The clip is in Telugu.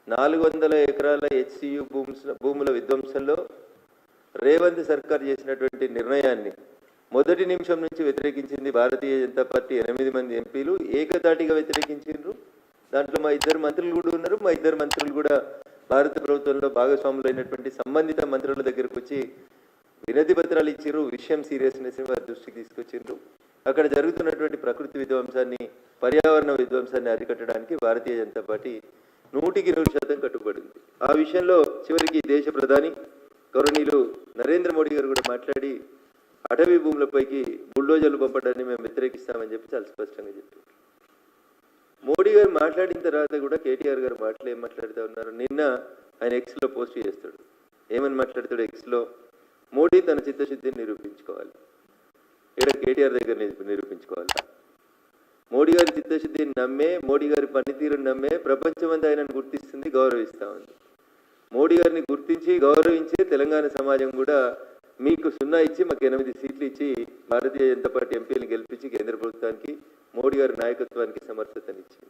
400 ఎకరాల హెచ్సియు భూముల విధ్వంసంలో రేవంత్ సర్కార్ చేసినటువంటి నిర్ణయాన్ని మొదటి నిమిషం నుంచి వ్యతిరేకించింది భారతీయ జనతా పార్టీ 8 మంది ఎంపీలు ఏకతాటిగా వ్యతిరేకించారు. దాంట్లో మా 2 మంత్రులు కూడా ఉన్నారు. మా 2 మంత్రులు కూడా భారత ప్రభుత్వంలో భాగస్వాములైనటువంటి సంబంధిత మంత్రుల దగ్గరకు వచ్చి వినతి పత్రాలు ఇచ్చారు. విషయం సీరియస్నెస్ వారి దృష్టికి తీసుకొచ్చిండ్రు. అక్కడ జరుగుతున్నటువంటి ప్రకృతి విధ్వంసాన్ని, పర్యావరణ విధ్వంసాన్ని అరికట్టడానికి భారతీయ జనతా పార్టీ 100% కట్టుబడింది. ఆ విషయంలో చివరికి దేశ ప్రధాని గౌరవనీయులు నరేంద్ర మోడీ గారు కూడా మాట్లాడి అటవీ భూములపైకి బుల్డోజర్లు పంపడాన్ని మేము వ్యతిరేకిస్తామని చెప్పి చాలా స్పష్టంగా చెప్పారు. మోడీ గారు మాట్లాడిన తర్వాత కూడా కేటీఆర్ గారు మాటలు ఏం మాట్లాడుతూ ఉన్నారు? నిన్న ఆయన ఎక్స్లో పోస్ట్ చేస్తాడు. ఏమని మాట్లాడతాడు ఎక్స్లో? మోడీ తన చిత్తశుద్ధిని నిరూపించుకోవాలి. ఇక్కడ కేటీఆర్ దగ్గర నిరూపించుకోవాలి. మోడీ గారి చిత్తశుద్ధిని నమ్మే, మోడీ గారి పనితీరుని నమ్మే ప్రపంచమంతా ఆయనను గుర్తిస్తుంది, గౌరవిస్తూ ఉంది. మోడీ గారిని గుర్తించి గౌరవించే తెలంగాణ సమాజం కూడా మీకు 0 ఇచ్చి మాకు 8 సీట్లు ఇచ్చి భారతీయ జనతా పార్టీ ఎంపీలను గెలిపించి కేంద్ర ప్రభుత్వానికి, మోడీ గారి నాయకత్వానికి సమర్థతనిచ్చింది.